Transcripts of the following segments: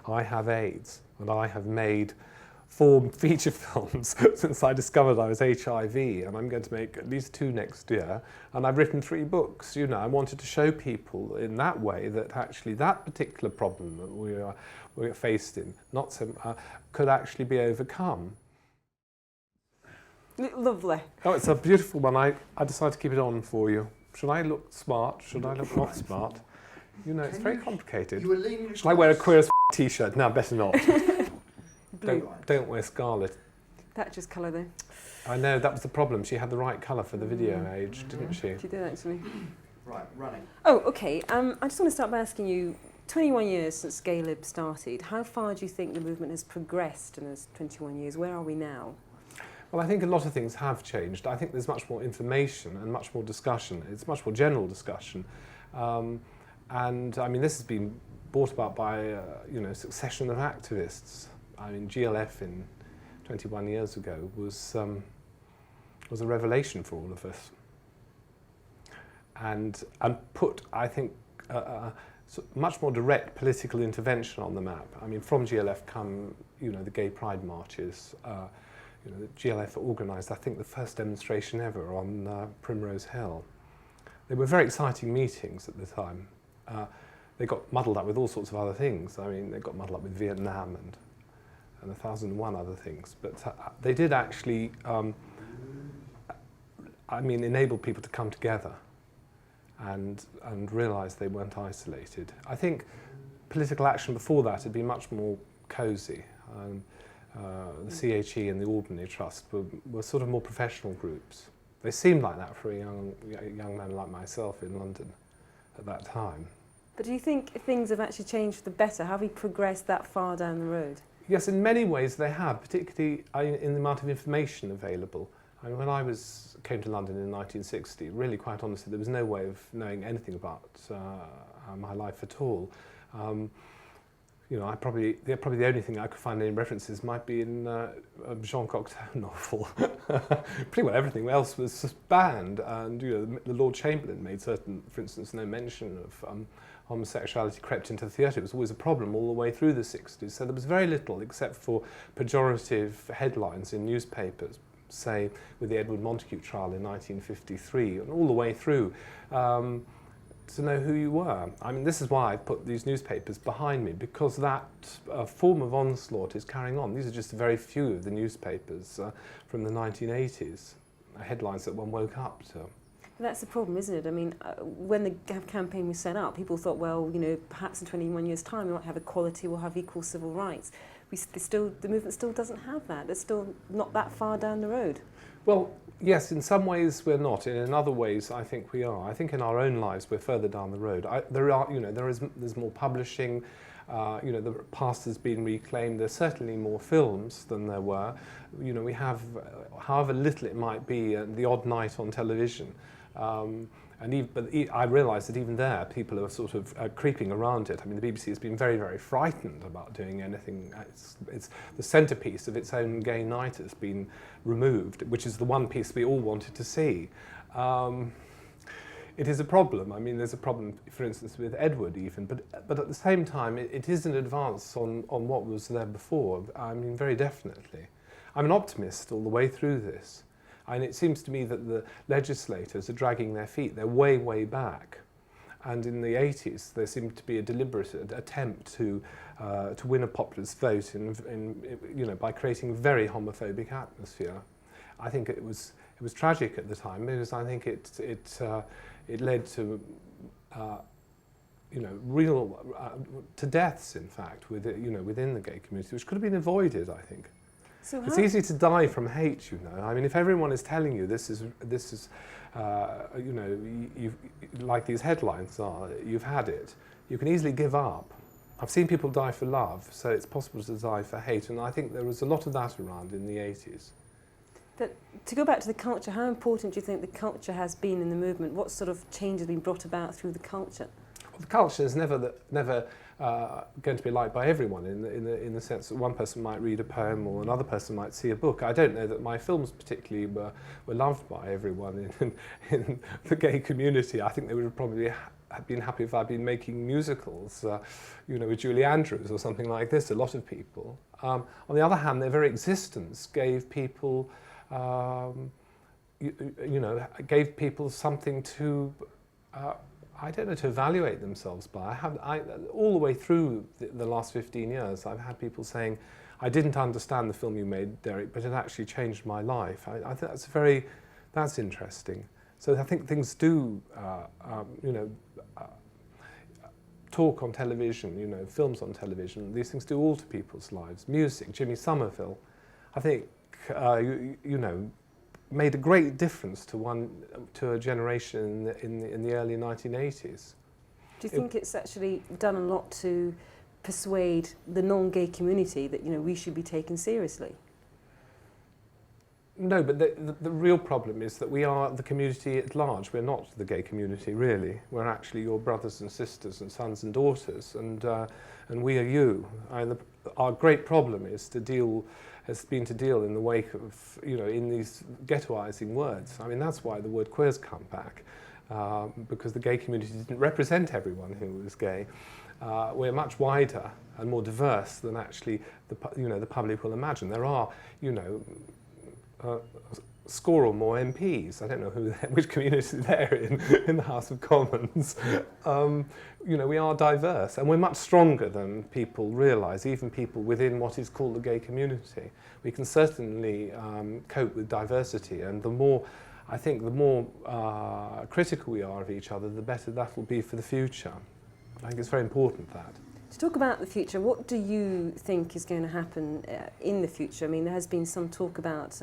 I have AIDS, and I have made 4 feature films since I discovered I was HIV, and I'm going to make at least 2 next year, and I've written 3 books. You know, I wanted to show people in that way that actually that particular problem that we're faced in, could actually be overcome. Lovely. Oh, it's a beautiful one. I decided to keep it on for you. Should I look smart? Should I look not smart? You know, it's very complicated. Should I wear a queer as t-shirt? No, better not. Don't wear scarlet. Thatcher's colour though. I know, that was the problem. She had the right colour for the video age, didn't she? She did actually. Right, running. Oh, okay. I just want to start by asking you, 21 years since Gay Lib started, how far do you think the movement has progressed in those 21 years? Where are we now? Well, I think a lot of things have changed. I think there's much more information and much more discussion. It's much more general discussion. And I mean, this has been brought about by you know, a succession of activists. I mean, GLF in 21 years ago was a revelation for all of us. And put, I think, much more direct political intervention on the map. I mean, from GLF come, you know, the gay pride marches. You know, the GLF organised, I think, the first demonstration ever on Primrose Hill. They were very exciting meetings at the time. They got muddled up with all sorts of other things. I mean, they got muddled up with Vietnam and 1,001 other things. But they did actually, I mean, enable people to come together and realise they weren't isolated. I think political action before that had been much more cosy. The CHE and the Albany Trust were sort of more professional groups. They seemed like that for a young man like myself in London at that time. But do you think things have actually changed for the better? Have we progressed that far down the road? Yes, in many ways they have, particularly in the amount of information available. I mean, when I came to London in 1960, really quite honestly, there was no way of knowing anything about my life at all. You know, probably the only thing I could find any references might be in a Jean Cocteau novel. Pretty well everything else was banned, and you know, the Lord Chamberlain made certain, for instance, no mention of homosexuality crept into the theatre. It was always a problem all the way through the 60s. So there was very little except for pejorative headlines in newspapers, say with the Edward Montagu trial in 1953, and all the way through. To know who you were. I mean, this is why I put these newspapers behind me, because that form of onslaught is carrying on. These are just very few of the newspapers from the 1980s, headlines that one woke up to. That's the problem, isn't it? I mean, when the campaign was set up, people thought, well, you know, perhaps in 21 years' time we might have equality, we'll have equal civil rights. The movement still doesn't have that. It's still not that far down the road. Well, yes, in some ways we're not. In other ways, I think we are. I think in our own lives we're further down the road. There's more publishing. You know, the past has been reclaimed. There's certainly more films than there were. You know, we have, however little it might be, the odd night on television. But I realise that even there, people are sort of creeping around it. I mean, the BBC has been very, very frightened about doing anything. It's the centrepiece of its own gay night has been removed, which is the one piece we all wanted to see. It is a problem. I mean, there's a problem, for instance, with Edward even, but at the same time, it is an advance on what was there before. I mean, very definitely. I'm an optimist all the way through this. And it seems to me that the legislators are dragging their feet. They're way, way back. And in the 80s, there seemed to be a deliberate attempt to win a populist vote you know, by creating a very homophobic atmosphere. I think it was tragic at the time, because I think it led to you know, real to deaths, in fact, you know, within the gay community, which could have been avoided, I think. So it's easy to die from hate, you know. I mean, if everyone is telling you this is you know, like these headlines are, you've had it, you can easily give up. I've seen people die for love, so it's possible to die for hate, and I think there was a lot of that around in the 80s. But to go back to the culture, how important do you think the culture has been in the movement? What sort of change has been brought about through the culture? Well, the culture is never going to be liked by everyone in the sense that one person might read a poem or another person might see a book. I don't know that my films particularly were loved by everyone in the gay community. I think they would have probably been happy if I'd been making musicals, with Julie Andrews or something like this, a lot of people. On the other hand, their very existence gave people, gave people something to, to evaluate themselves by. All the way through the last 15 years, I've had people saying, I didn't understand the film you made, Derek, but it actually changed my life. I think that's interesting. So I think things do, talk on television, films on television, these things do alter people's lives. Music, Jimmy Somerville, I think, made a great difference to a generation in the early 1980s. Do you think it's actually done a lot to persuade the non-gay community that, we should be taken seriously? No, but the real problem is that we are the community at large. We're not the gay community, really. We're actually your brothers and sisters and sons and daughters, and we are you. Our great problem has been to deal in the wake of, in these ghettoizing words. I mean, that's why the word queer's come back, because the gay community didn't represent everyone who was gay. We're much wider and more diverse than actually the public will imagine. There are, score or more MPs. I don't know which community they're in the House of Commons. We are diverse, and we're much stronger than people realise, even people within what is called the gay community. We can certainly cope with diversity, and the more critical we are of each other, the better that will be for the future. I think it's very important that. To talk about the future, what do you think is going to happen in the future? I mean, there has been some talk about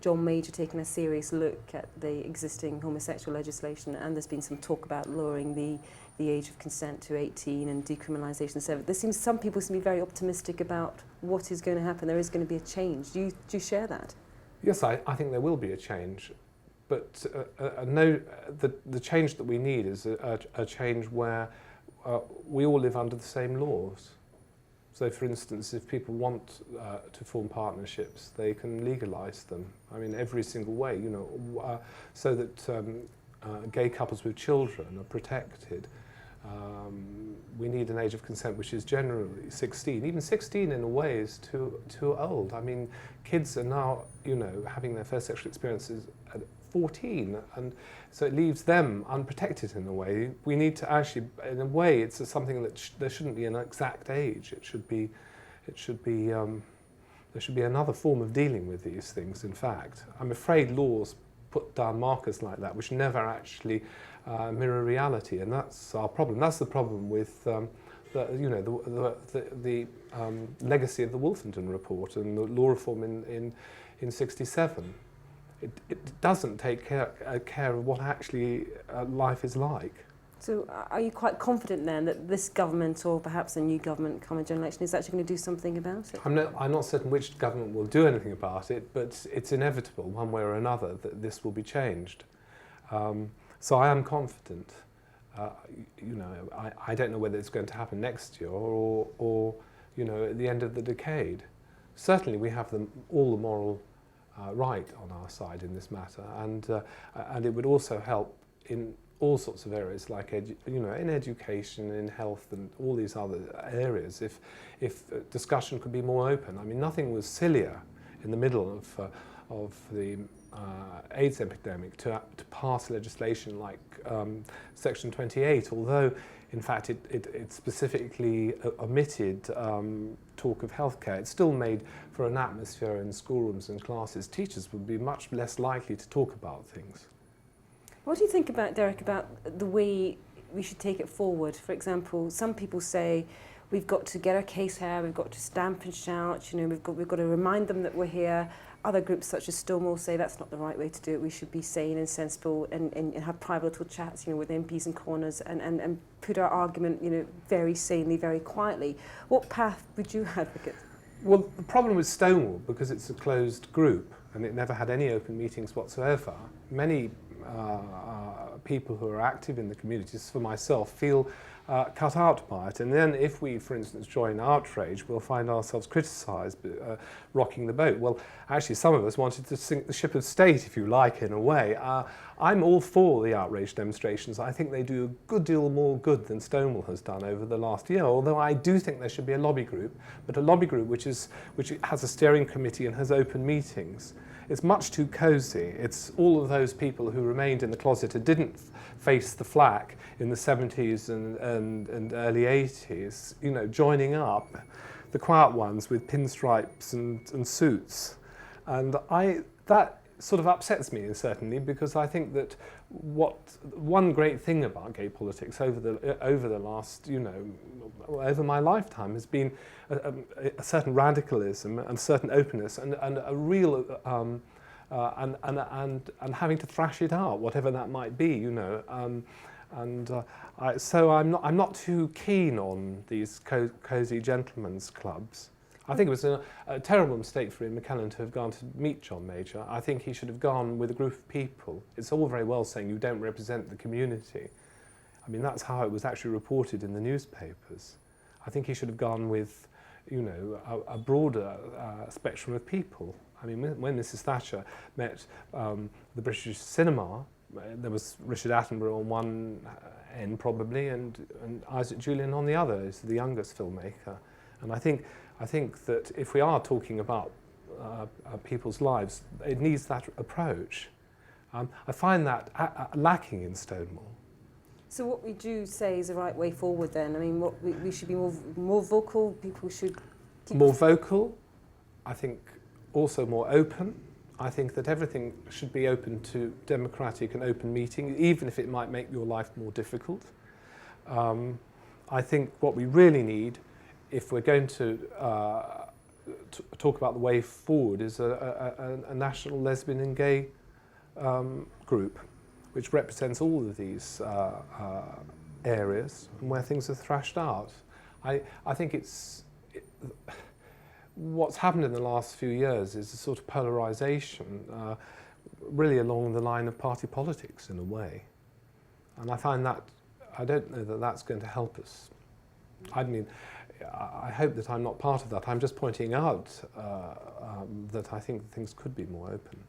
John Major taking a serious look at the existing homosexual legislation, and there's been some talk about lowering the age of consent to 18 and decriminalisation. So some people seem to be very optimistic about what is going to happen. There is going to be a change. Do you share that? Yes, I think there will be a change. But the change that we need is a change where we all live under the same laws. So, for instance, if people want to form partnerships, they can legalise them. I mean, every single way, so that gay couples with children are protected. We need an age of consent which is generally 16. Even 16 in a way is too old. I mean, kids are now, having their first sexual experiences at 14, and so it leaves them unprotected in a way. We need to actually, in a way, it's something that there shouldn't be an exact age. There should be another form of dealing with these things. In fact, I'm afraid laws put down markers like that, which never actually mirror reality, and that's our problem. That's the problem with the legacy of the Wolfenden Report and the law reform in '67. It doesn't take care of what actually life is like. So are you quite confident then that this government, or perhaps a new government coming general election, is actually going to do something about it? I'm not certain which government will do anything about it, but it's inevitable, one way or another, that this will be changed. So I am confident. I don't know whether it's going to happen next year or at the end of the decade. Certainly we have all the moral right on our side in this matter, and it would also help in all sorts of areas, like in education, in health, and all these other areas. If discussion could be more open. I mean, nothing was sillier in the middle of the AIDS epidemic to pass legislation like Section 28, although in fact it specifically omitted talk of healthcare. It still made for an atmosphere in schoolrooms and classes. Teachers would be much less likely to talk about things. What do you think about, Derek, about the way we should take it forward? For example, some people say we've got to get our case here, we've got to stamp and shout, we've got to remind them that we're here. Other groups such as Stonewall say that's not the right way to do it. We should be sane and sensible and have private little chats, with MPs and corners and put our argument, very sanely, very quietly. What path would you advocate? Well, the problem with Stonewall, because it's a closed group and it never had any open meetings whatsoever, many people who are active in the communities, for myself, feel cut out by it. And then if we, for instance, join outrage, we'll find ourselves criticised, rocking the boat. Well, actually, some of us wanted to sink the ship of state, if you like, in a way. I'm all for the outrage demonstrations. I think they do a good deal more good than Stonewall has done over the last year, although I do think there should be a lobby group, but a lobby group which has a steering committee and has open meetings. It's much too cosy. It's all of those people who remained in the closet and didn't face the flak in the 70s and early 80s, you know, joining up, the quiet ones with pinstripes and suits. And that sort of upsets me, certainly, because I think that one great thing about gay politics over the last, you know, over my lifetime has been a certain radicalism and certain openness and a real and having to thrash it out, whatever that might be, you know. So I'm not too keen on these cosy gentlemen's clubs. I think it was a terrible mistake for Ian McKellen to have gone to meet John Major. I think he should have gone with a group of people. It's all very well saying you don't represent the community. I mean, that's how it was actually reported in the newspapers. I think he should have gone with, you know, a broader spectrum of people. I mean, when Mrs. Thatcher met the British cinema, there was Richard Attenborough on one end probably, and Isaac Julian on the other, is the youngest filmmaker. And I think that if we are talking about people's lives, it needs that approach. I find that lacking in Stonewall. So what we do say is the right way forward then? I mean, what we should be more vocal, people should... More vocal, I think also more open. I think that everything should be open to democratic and open meeting, even if it might make your life more difficult. I think what we really need, if we're going to talk about the way forward, is a national lesbian and gay group, which represents all of these areas and where things are thrashed out. I think what's happened in the last few years is a sort of polarisation, really along the line of party politics in a way. And I find that, I don't know that that's going to help us. I mean, I hope that I'm not part of that. I'm just pointing out that I think things could be more open.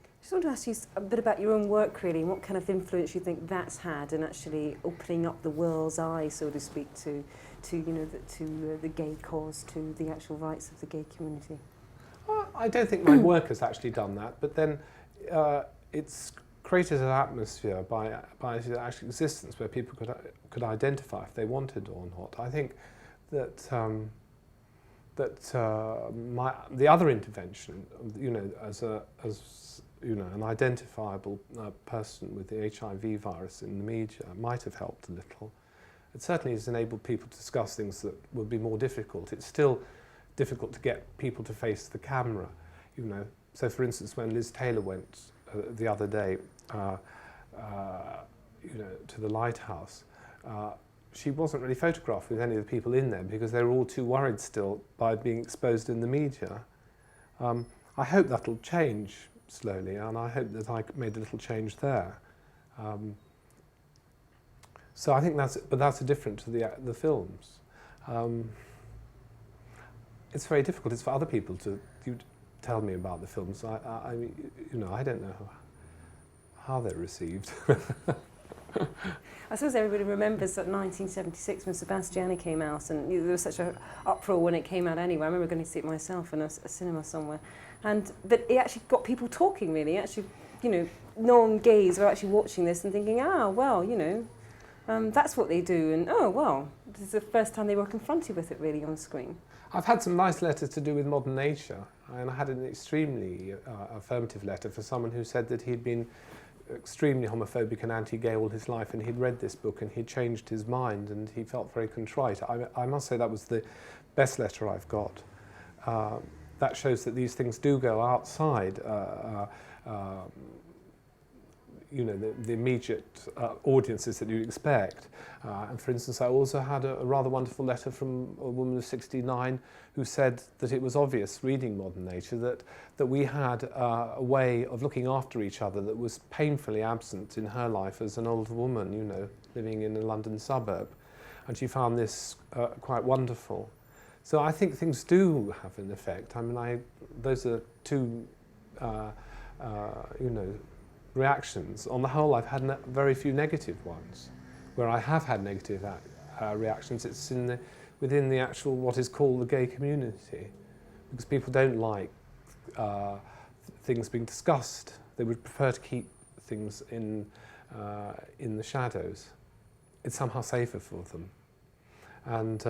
I just want to ask you a bit about your own work, really, and what kind of influence you think that's had in actually opening up the world's eye, so to speak, to the gay cause, to the actual rights of the gay community. I don't think my work has actually done that, but then it's created an atmosphere by its actual existence where people could identify if they wanted or not. I think that the other intervention, you know, as you know, an identifiable person with the HIV virus in the media might have helped a little. It certainly has enabled people to discuss things that would be more difficult. It's still difficult to get people to face the camera, you know. So, for instance, when Liz Taylor went the other day, you know, to the lighthouse, she wasn't really photographed with any of the people in there because they were all too worried still by being exposed in the media. I hope that'll change slowly, and I hope that I made a little change there. So I think that's different to the films. It's very difficult. It's for other people to tell me about the films. I you know, I don't know how they're received. I suppose everybody remembers that 1976 when Sebastiane came out, and there was such an uproar when it came out anyway. I remember going to see it myself in a cinema somewhere. But it actually got people talking, really. Actually, you know, non-gays were actually watching this and thinking, well, you know, that's what they do, and oh, well, this is the first time they were confronted with it, really, on screen. I've had some nice letters to do with modern nature, and I had an extremely affirmative letter for someone who said that he'd been extremely homophobic and anti-gay all his life, and he'd read this book and he'd changed his mind and he felt very contrite. I must say that was the best letter I've got. That shows that these things do go outside, the immediate audiences that you'd expect. And for instance, I also had a rather wonderful letter from a woman of 69 who said that it was obvious, reading Modern Nature, that we had a way of looking after each other that was painfully absent in her life as an older woman, living in a London suburb. And she found this quite wonderful. So I think things do have an effect. I mean, those are two, reactions. On the whole, I've had very few negative ones. Where I have had negative reactions, it's within the actual, what is called the gay community. Because people don't like things being discussed. They would prefer to keep things in the shadows. It's somehow safer for them. And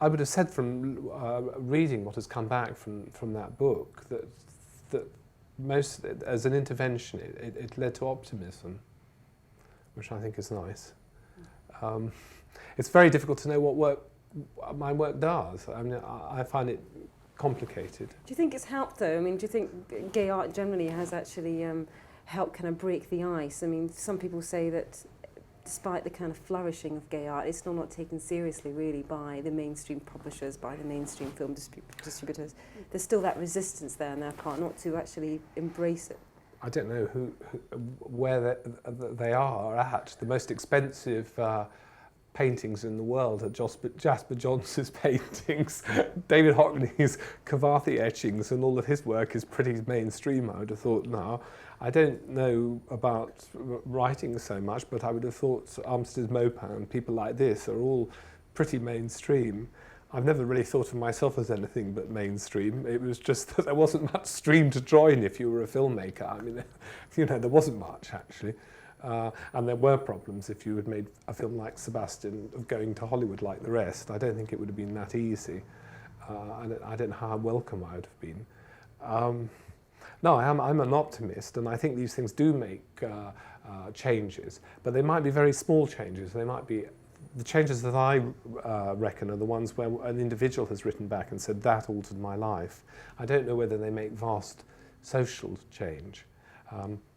I would have said from reading what has come back from that book that most, as an intervention, it led to optimism, which I think is nice. It's very difficult to know what my work does. I mean, I find it complicated. Do you think it's helped though? I mean, do you think gay art generally has actually helped kind of break the ice? I mean, some people say that despite the kind of flourishing of gay art, it's still not taken seriously really by the mainstream publishers, by the mainstream film distributors. There's still that resistance there on their part not to actually embrace it. I don't know where they are at. The most expensive paintings in the world are Jasper Johnson's paintings, David Hockney's Caravaggio etchings, and all of his work is pretty mainstream, I would have thought now. I don't know about writing so much, but I would have thought Armistead Maupin and people like this are all pretty mainstream. I've never really thought of myself as anything but mainstream. It was just that there wasn't much stream to join if you were a filmmaker. I mean, there wasn't much actually. And there were problems if you had made a film like Sebastiane of going to Hollywood like the rest. I don't think it would have been that easy. I don't know how welcome I would have been. No, I'm an optimist, and I think these things do make changes, but they might be very small changes. They might be the changes that I reckon are the ones where an individual has written back and said, that altered my life. I don't know whether they make vast social change.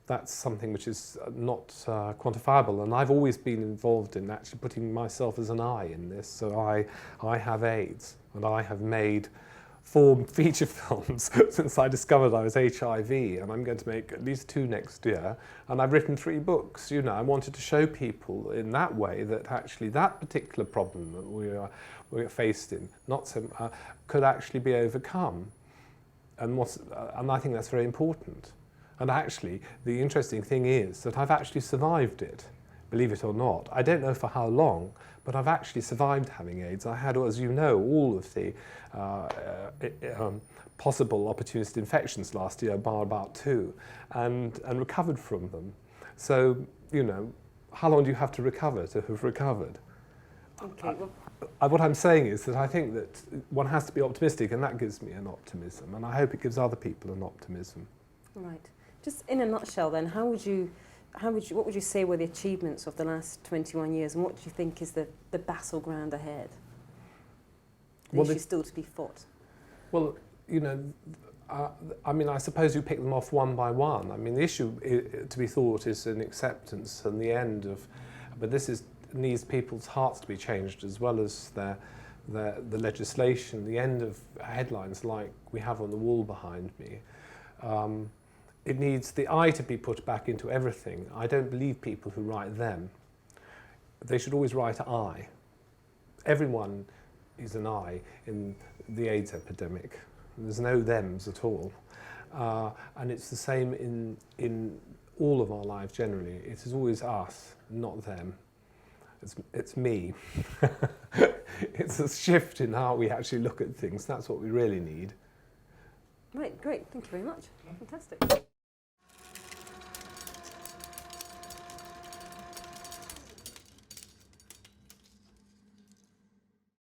That's something which is not quantifiable, and I've always been involved in actually putting myself as an I in this. So I have AIDS, and I have made 4 feature films since I discovered I was HIV, and I'm going to make at least 2 next year, and I've written 3 books. I wanted to show people in that way that actually that particular problem that we're faced in could actually be overcome, and I think that's very important. And actually, the interesting thing is that I've actually survived it, believe it or not. I don't know for how long, but I've actually survived having AIDS. I had, as you know, all of the possible opportunistic infections last year, bar about 2, and recovered from them. So, how long do you have to recover to have recovered? Okay, What I'm saying is that I think that one has to be optimistic, and that gives me an optimism, and I hope it gives other people an optimism. Right. Just in a nutshell then, what would you say were the achievements of the last 21 years, and what do you think is the battleground ahead? The issue still to be fought. Well, I suppose you pick them off one by one. I mean, the issue to be thought is an acceptance and the end of, but this needs people's hearts to be changed as well as the legislation, the end of headlines like we have on the wall behind me. It needs the I to be put back into everything. I don't believe people who write them. They should always write I. Everyone is an I in the AIDS epidemic. There's no thems at all. And it's the same in all of our lives generally. It is always us, not them. It's me. It's a shift in how we actually look at things. That's what we really need. Right, great. Thank you very much. Fantastic.